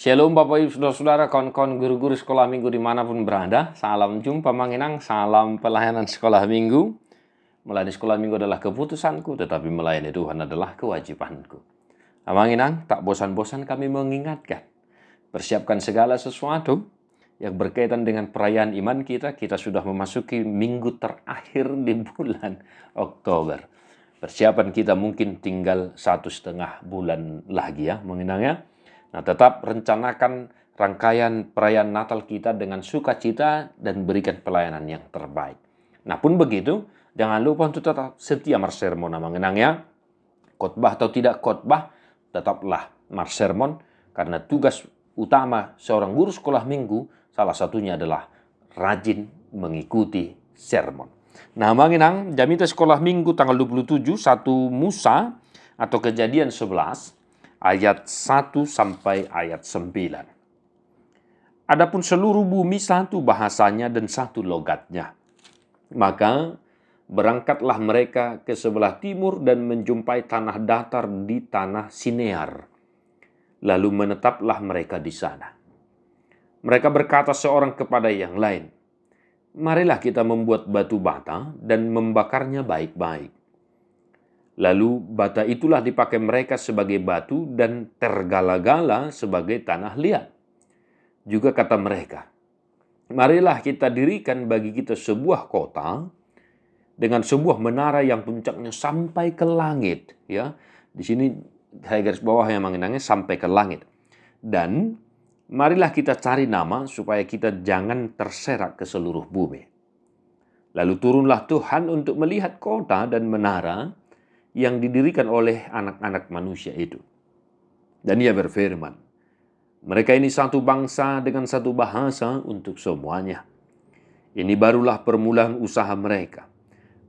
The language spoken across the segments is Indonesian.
Shalom Bapak Ibu Saudara-saudara, kawan-kawan guru-guru sekolah minggu dimanapun berada. Salam jumpa Manginang, salam pelayanan sekolah minggu. Melayani sekolah minggu adalah keputusanku, tetapi melayani Tuhan adalah kewajibanku. Manginang, tak bosan-bosan kami mengingatkan. Persiapkan segala sesuatu yang berkaitan dengan perayaan iman kita. Kita sudah memasuki minggu terakhir di bulan Oktober. Persiapan kita mungkin tinggal 1,5 bulan lagi ya, Manginang ya. Nah, tetap rencanakan rangkaian perayaan Natal kita dengan sukacita dan berikan pelayanan yang terbaik. Nah, pun begitu, jangan lupa untuk tetap setia Mars Sermon Manginang ya. Khotbah atau tidak khotbah, tetaplah Mars Sermon, karena tugas utama seorang guru sekolah minggu salah satunya adalah rajin mengikuti sermon. Nah, Manginang, Jamita sekolah minggu tanggal 27, 1 Musa atau Kejadian 11, ayat 1 sampai ayat 9. Adapun seluruh bumi satu bahasanya dan satu logatnya. Maka berangkatlah mereka ke sebelah timur dan menjumpai tanah datar di tanah Sinear. Lalu menetaplah mereka di sana. Mereka berkata seorang kepada yang lain, "Marilah kita membuat batu bata dan membakarnya baik-baik." Lalu bata itulah dipakai mereka sebagai batu dan tergala-gala sebagai tanah liat. Juga kata mereka, "Marilah kita dirikan bagi kita sebuah kota dengan sebuah menara yang puncaknya sampai ke langit." Ya, di sini saya garis bawah yang mengenangnya sampai ke langit. Dan marilah kita cari nama supaya kita jangan terserak ke seluruh bumi. Lalu turunlah Tuhan untuk melihat kota dan menara yang didirikan oleh anak-anak manusia itu. Dan ia berfirman, "Mereka ini satu bangsa dengan satu bahasa untuk semuanya. Ini barulah permulaan usaha mereka.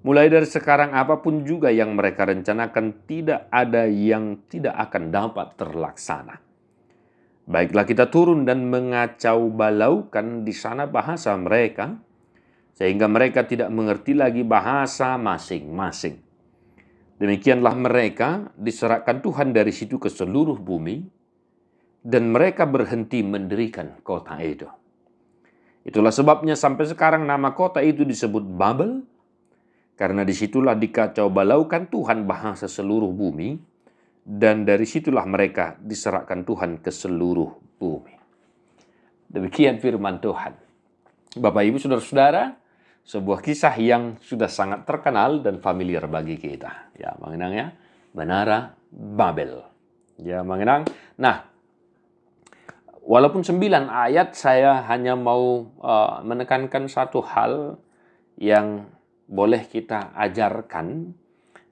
Mulai dari sekarang apapun juga yang mereka rencanakan tidak ada yang tidak akan dapat terlaksana. Baiklah kita turun dan mengacau balaukan di sana bahasa mereka, sehingga mereka tidak mengerti lagi bahasa masing-masing. Demikianlah mereka diserahkan Tuhan dari situ ke seluruh bumi, dan mereka berhenti mendirikan kota itu. Itulah sebabnya sampai sekarang nama kota itu disebut Babel, karena disitulah dikacau balaukan Tuhan bahasa seluruh bumi, dan dari situlah mereka diserahkan Tuhan ke seluruh bumi. Demikian firman Tuhan. Bapak Ibu Saudara-saudara, sebuah kisah yang sudah sangat terkenal dan familiar bagi kita. Ya, Manginang ya, Menara Babel. Ya, Manginang. Nah, walaupun 9 ayat, saya hanya mau menekankan satu hal yang boleh kita ajarkan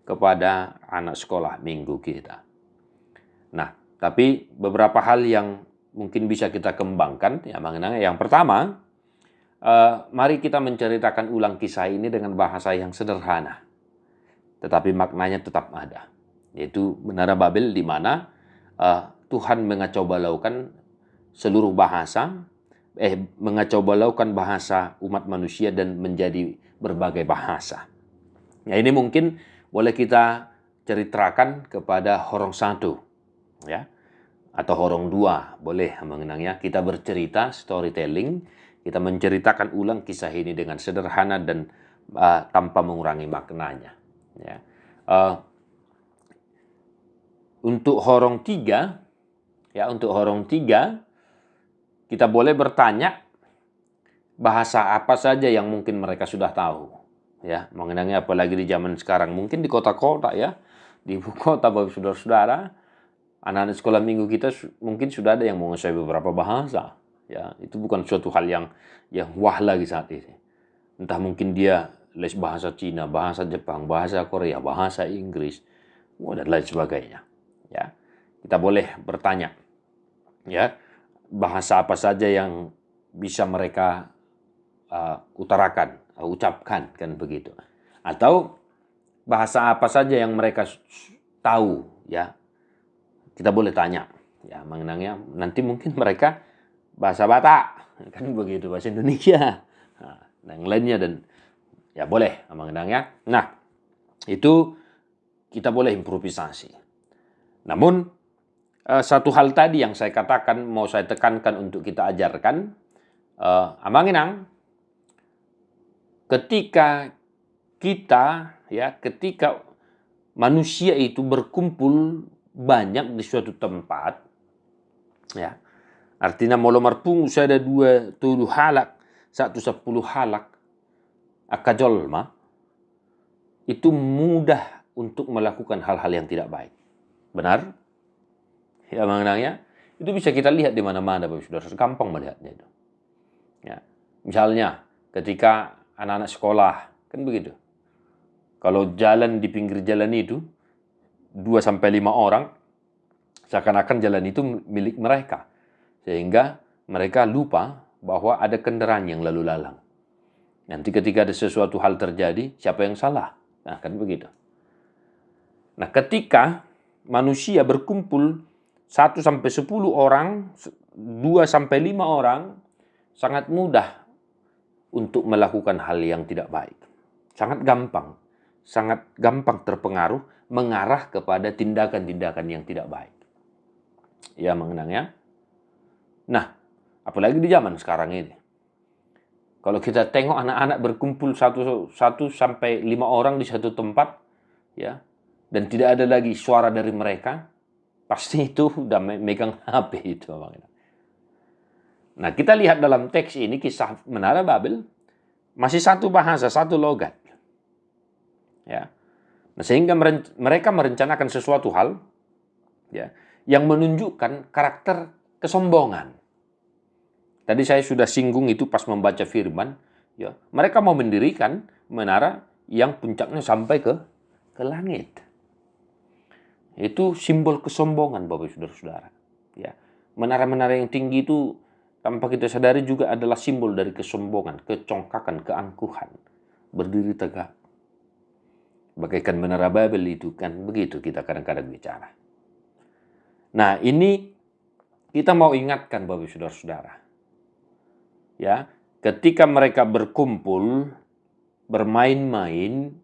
kepada anak sekolah minggu kita. Nah, tapi beberapa hal yang mungkin bisa kita kembangkan, ya Manginang. Yang pertama, mari kita menceritakan ulang kisah ini dengan bahasa yang sederhana, tetapi maknanya tetap ada, yaitu Menara Babel di mana Tuhan mengacau balaukan seluruh bahasa, mengacau balaukan bahasa umat manusia dan menjadi berbagai bahasa. Ya, ini mungkin boleh kita ceritakan kepada Horong 1, ya, atau Horong 2, boleh mengenangnya. Kita bercerita, storytelling. Kita menceritakan ulang kisah ini dengan sederhana dan tanpa mengurangi maknanya. Ya. Untuk Horong 3, ya, untuk Horong 3, kita boleh bertanya bahasa apa saja yang mungkin mereka sudah tahu. Ya, mengenangnya apalagi di zaman sekarang, mungkin di kota-kota ya, di ibu kota Bapak Saudara-saudara, anak-anak sekolah minggu kita mungkin sudah ada yang menguasai beberapa bahasa. Ya, itu bukan suatu hal yang wah lagi saat ini. Entah mungkin dia les bahasa Cina, bahasa Jepang, bahasa Korea, bahasa Inggris, dan lain sebagainya. Ya, kita boleh bertanya, ya, bahasa apa saja yang bisa mereka utarakan, ucapkan, kan begitu. Atau bahasa apa saja yang mereka tahu, ya, kita boleh tanya. Ya, mengenangnya nanti mungkin mereka bahasa Batak, kan begitu, bahasa Indonesia, nah, yang lainnya, dan ya boleh mengenangnya. Nah, itu kita boleh improvisasi. Namun satu hal tadi yang saya katakan, mau saya tekankan untuk kita ajarkan, Amanginang, ketika ketika manusia itu berkumpul banyak di suatu tempat, ya, artinya molomar pungu ada 2 tuduh halak, 10 halak, akajolma, itu mudah untuk melakukan hal-hal yang tidak baik. Benar? Ya, mengenangnya itu bisa kita lihat di mana-mana, Bapak Saudara, gampang melihatnya itu. Ya, misalnya ketika anak-anak sekolah, kan begitu. Kalau jalan di pinggir jalan itu 2-5 orang, seakan-akan jalan itu milik mereka. Sehingga mereka lupa bahwa ada kendaraan yang lalu lalang. Nanti ketika ada sesuatu hal terjadi, siapa yang salah? Nah, kan begitu. Nah, ketika manusia berkumpul 1-10 orang, 2-5 orang, sangat mudah untuk melakukan hal yang tidak baik. Sangat gampang terpengaruh, mengarah kepada tindakan-tindakan yang tidak baik. Ya, mengenangnya. Nah, apalagi di zaman sekarang ini. Kalau kita tengok anak-anak berkumpul 1-5 orang di satu tempat, ya, dan tidak ada lagi suara dari mereka, pasti itu udah megang HP itu. Nah, kita lihat dalam teks ini, kisah Menara Babel, masih satu bahasa, satu logat. Ya. Nah, sehingga mereka merencanakan sesuatu hal, ya, yang menunjukkan karakter kesombongan. Tadi saya sudah singgung itu pas membaca firman, ya. Mereka mau mendirikan menara yang puncaknya sampai ke langit. Itu simbol kesombongan, Bapak Saudara-saudara. Ya. Menara-menara yang tinggi itu tanpa kita sadari juga adalah simbol dari kesombongan, kecongkakan, keangkuhan, berdiri tegak. Bagaikan menara Babel itu, kan begitu kita kadang-kadang bicara. Nah, ini kita mau ingatkan, Bapak Saudara-saudara. Ya, ketika mereka berkumpul, bermain-main,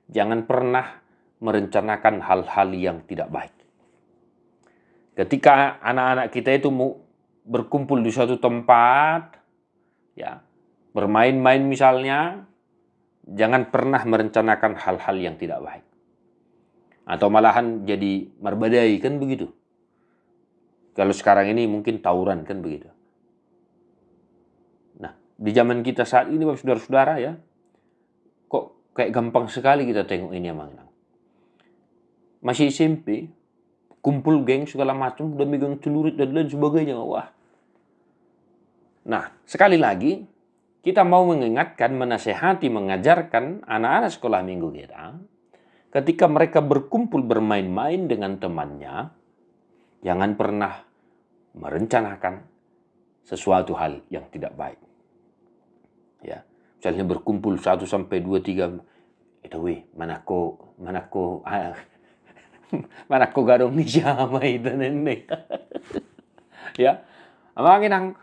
jangan pernah merencanakan hal-hal yang tidak baik. Ketika anak-anak kita itu berkumpul di suatu tempat, ya, bermain-main misalnya, jangan pernah merencanakan hal-hal yang tidak baik. Atau malahan jadi marbadai, kan begitu. Kalau sekarang ini mungkin tawuran, kan begitu. Nah, di zaman kita saat ini, Bapak Saudara-saudara, ya, kok kayak gampang sekali kita tengok ini, Mang. Masih SMP, kumpul geng segala macam, udah megang celurit dan lain sebagainya. Wah. Nah, sekali lagi, kita mau mengingatkan, menasehati, mengajarkan anak-anak sekolah minggu kita, ketika mereka berkumpul bermain-main dengan temannya, jangan pernah merencanakan sesuatu hal yang tidak baik. Ya, misalnya berkumpul 1-2-3, itu manako garong ni siya itu nenek. Ya, Amanginang,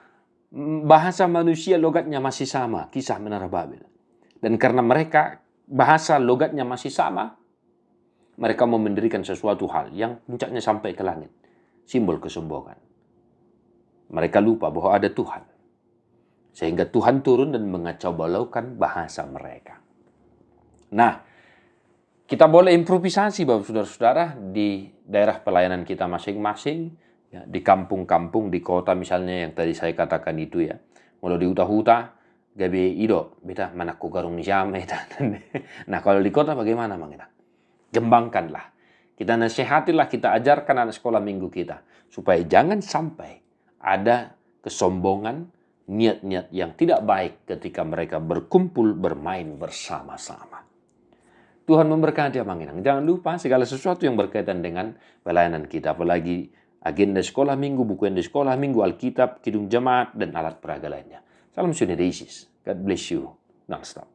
bahasa manusia logatnya masih sama, kisah Menara Babel. Dan karena mereka bahasa logatnya masih sama, mereka mau mendirikan sesuatu hal yang puncaknya sampai ke langit. Simbol kesombongan. Mereka lupa bahwa ada Tuhan. Sehingga Tuhan turun dan mengacau balaukan bahasa mereka. Nah, kita boleh improvisasi, Bapak Saudara-saudara, di daerah pelayanan kita masing-masing, ya, di kampung-kampung, di kota misalnya yang tadi saya katakan itu, ya. Kalau di huta-huta, gabe ido, beta manako garung nijam. Nah, kalau di kota bagaimana, Mangina? Kembangkanlah. Kita nasihatilah, kita ajarkan anak sekolah minggu kita, supaya jangan sampai ada kesombongan, niat-niat yang tidak baik ketika mereka berkumpul bermain bersama-sama. Tuhan memberkati Amanginang. Jangan lupa segala sesuatu yang berkaitan dengan pelayanan kita, apalagi agenda sekolah minggu, buku yang di sekolah minggu, Alkitab, Kidung Jemaat, dan alat peraga lainnya. Salam Sunni Reisis. God bless you. Non-stop.